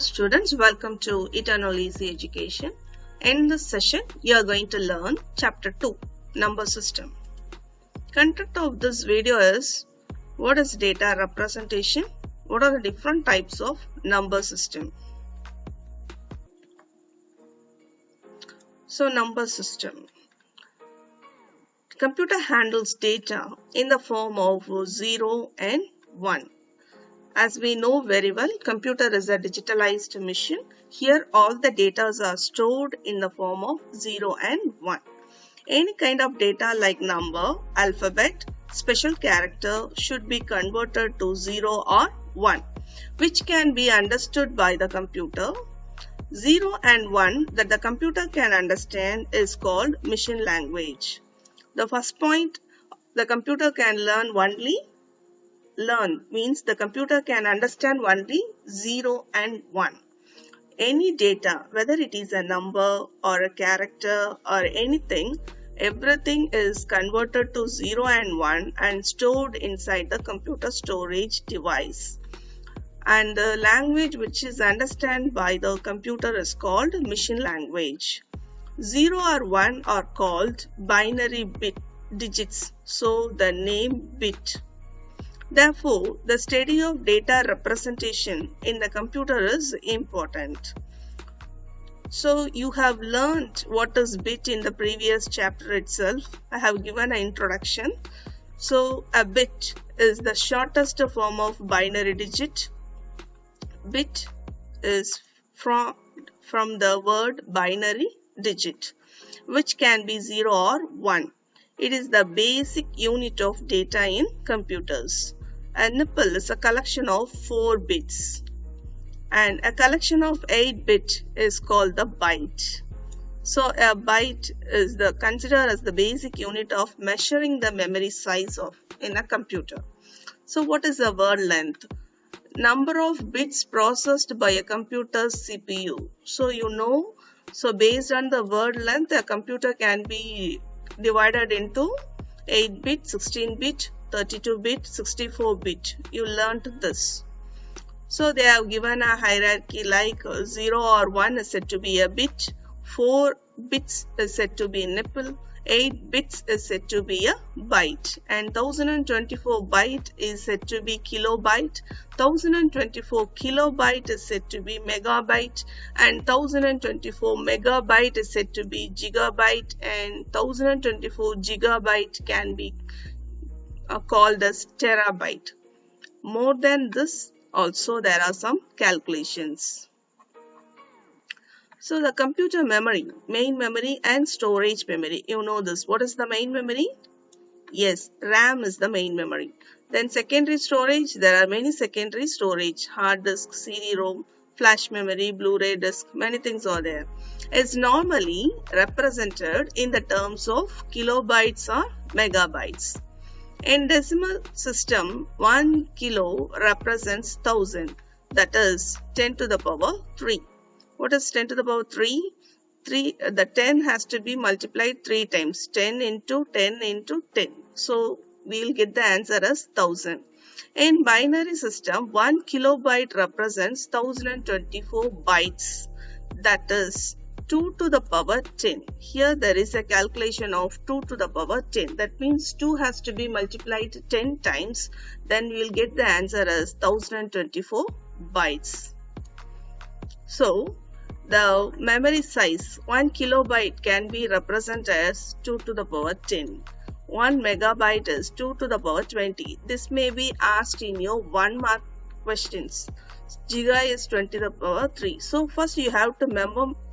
students, welcome to Eternal Easy Education. In this session, you are going to learn Chapter 2, Number System. Content of this video is what is data representation, what are the different types of number system. So, number system. Computer handles data in the form of 0 and 1. As we know very well, computer is a digitalized machine. Here all the data are stored in the form of 0 and 1. Any kind of data like number, alphabet, special character should be converted to 0 or 1, which can be understood by the computer. 0 and 1 that the computer can understand is called machine language. The first point, the computer can learn means the computer can understand only 0 and 1. Any data, whether it is a number or a character or anything, everything is converted to 0 and 1 and stored inside the computer storage device. And the language which is understood by the computer is called machine language. 0 or 1 are called binary digits, so the name bit. Therefore, the study of data representation in the computer is important. So, you have learned what is bit in the previous chapter itself. I have given an introduction. So, a bit is the shortest form of binary digit. Bit is from the word binary digit, which can be 0 or 1. It is the basic unit of data in computers. A nipple is a collection of 4 bits, and a collection of 8 bits is called the byte. So a byte is considered as the basic unit of measuring the memory size in a computer. So what is the word length? Number of bits processed by a computer's CPU. So based on the word length, a computer can be divided into 8-bit, 16-bit, 32-bit, 64-bit. You learnt this. So they have given a hierarchy like 0 or 1 is said to be a bit, 4 bits is said to be a nipple, 8 bits is said to be a byte, and 1024 byte is said to be kilobyte, 1024 kilobyte is said to be megabyte, and 1024 megabyte is said to be gigabyte, and 1024 gigabyte can be called as terabyte. More than this, also there are some calculations. So the computer memory, main memory and storage memory. You know this. What is the main memory? Yes, RAM is the main memory. Then secondary storage, there are many secondary storage. Hard disk, CD-ROM, flash memory, Blu-ray disc, many things are there. It's normally represented in the terms of kilobytes or megabytes. In decimal system, 1 kilo represents 1000, that is 10 to the power 3. What is 10 to the power 3? The 10 has to be multiplied 3 times, 10 into 10 into 10. So, we will get the answer as 1000. In binary system, 1 kilobyte represents 1024 bytes, that is 2 to the power 10. Here there is a calculation of 2 to the power 10. That means 2 has to be multiplied 10 times. Then we will get the answer as 1024 bytes. So, the memory size 1 kilobyte can be represented as 2 to the power 10. 1 megabyte is 2 to the power 20. This may be asked in your 1 mark questions. Giga is 20 to the power 3. So first you have to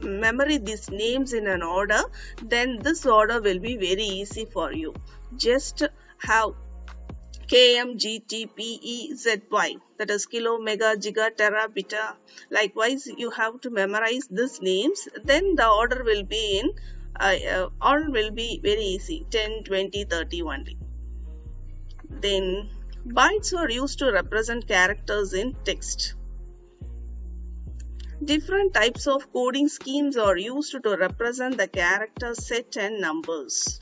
memory these names in an order. Then this order will be very easy for you. Just have km, gt, pe, zy, that is kilo, mega, giga, tera, beta. Likewise, you have to memorize these names. Then the order will be very easy. 10, 20, 30 only. Then bytes are used to represent characters in text. Different types of coding schemes are used to represent the character set and numbers.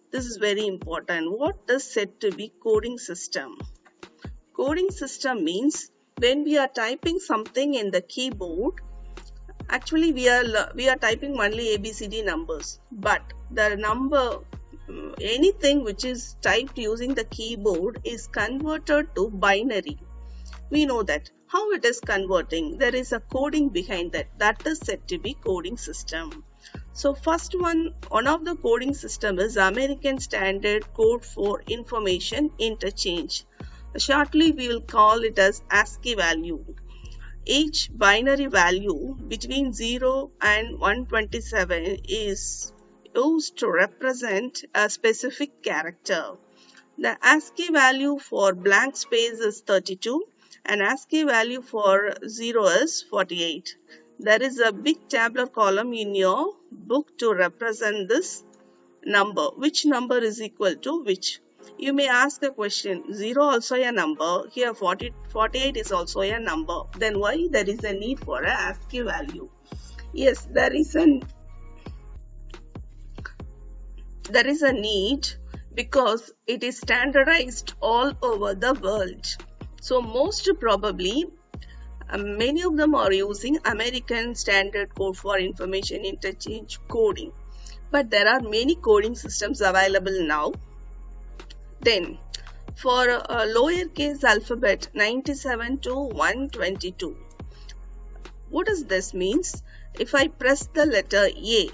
This is very important. What is said to be coding system? Coding system means when we are typing something in the keyboard, actually we are typing only ABCD numbers, but the number, anything which is typed using the keyboard is converted to binary. We know that. How it is converting? There is a coding behind that. That is said to be coding system. So first one of the coding system is American Standard Code for Information Interchange. Shortly we will call it as ASCII value. Each binary value between 0 and 127 is used to represent a specific character. The ASCII value for blank space is 32 and ASCII value for 0 is 48. There is a big tabular column in your book to represent this number. Which number is equal to which? You may ask a question, 0 also a number, here 48 is also a number. Then why there is a need for a ASCII value? Yes, there is a need because it is standardized all over the world. So most probably many of them are using American Standard Code for Information Interchange coding. But there are many coding systems available now. Then for a lowercase alphabet 97 to 122, what does this means? If I press the letter A,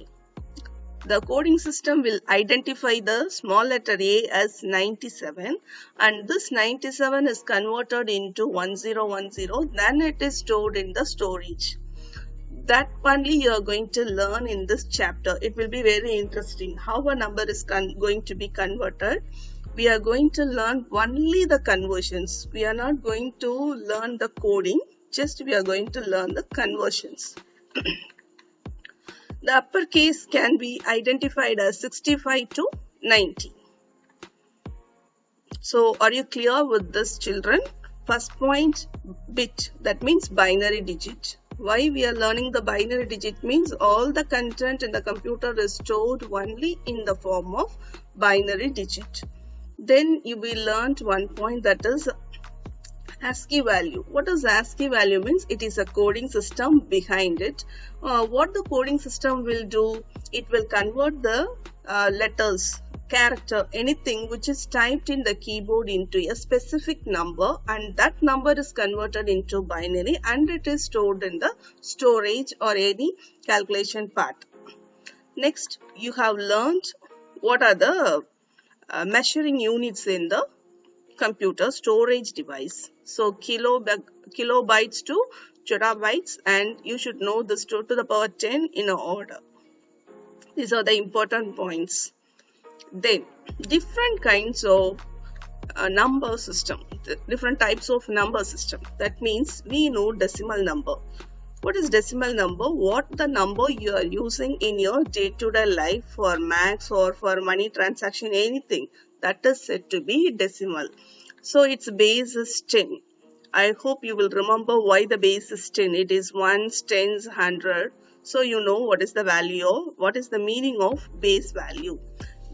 the coding system will identify the small letter A as 97 and this 97 is converted into 1010, then it is stored in the storage. That only you are going to learn in this chapter. It will be very interesting how a number is going to be converted. We are going to learn only the conversions. We are not going to learn the coding, just we are going to learn the conversions. The uppercase can be identified as 65 to 90. So are you clear with this, children? First point, bit, that means binary digit. Why we are learning the binary digit means all the content in the computer is stored only in the form of binary digit. Then you will learn one point, that is ASCII value. What does ASCII value means? It is a coding system behind it. What the coding system will do, it will convert the letters, character, anything which is typed in the keyboard into a specific number, and that number is converted into binary and it is stored in the storage or any calculation part. Next, you have learned what are the measuring units in the computer storage device. So kilobytes to terabytes, and you should know this to the power 10 in order. These are the important points. Then different kinds of number system, different types of number system. That means we know decimal number. What is decimal number? What the number you are using in your day-to-day life for maths or for money transaction, anything, that is said to be decimal. So its base is 10. I hope you will remember why the base is 10. It is ones, tens, 100. So you know what is the value of, what is the meaning of base value.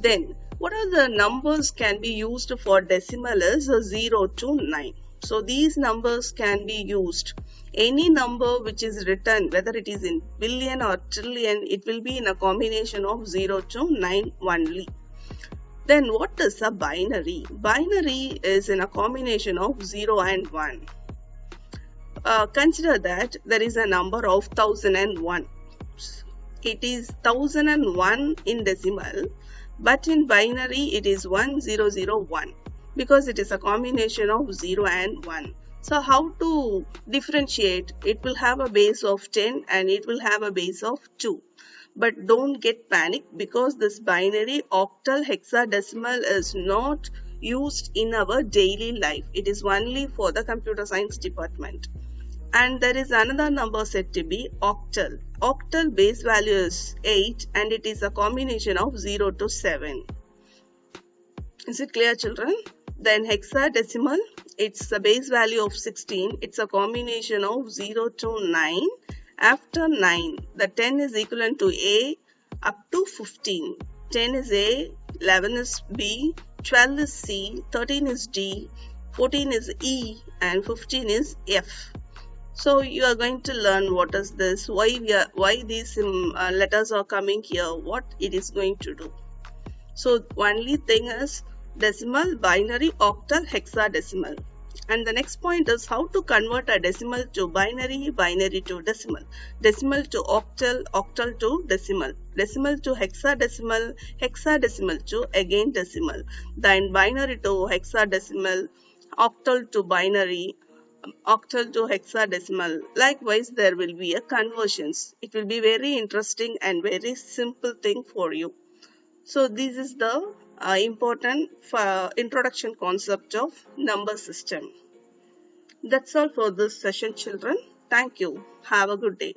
Then what are the numbers can be used for decimal is 0 to 9. So these numbers can be used. Any number which is written, whether it is in billion or trillion, it will be in a combination of 0 to 9 only. Then what is a binary? Binary is in a combination of 0 and 1. Consider that there is a number of 1001. It is 1001 in decimal, but in binary it is 1001 because it is a combination of 0 and 1. So how to differentiate? It will have a base of 10 and it will have a base of 2. But don't get panic because this binary octal hexadecimal is not used in our daily life. It is only for the computer science department. And there is another number said to be octal. Octal base value is 8 and it is a combination of 0 to 7. Is it clear, children? Then hexadecimal, it's a base value of 16. It's a combination of 0 to 9. After 9, the 10 is equivalent to A up to 15. 10 is A, 11 is B, 12 is C, 13 is D, 14 is E, and 15 is F. So you are going to learn what is this, why these letters are coming here, what it is going to do. So only thing is decimal, binary, octal, hexadecimal. And the next point is how to convert a decimal to binary, binary to decimal, decimal to octal, octal to decimal, decimal to hexadecimal, hexadecimal to again decimal, then binary to hexadecimal, octal to binary, octal to hexadecimal. Likewise, there will be a conversions. It will be very interesting and very simple thing for you. So this is the important introduction concept of number system. That's all for this session, children. Thank you. Have a good day.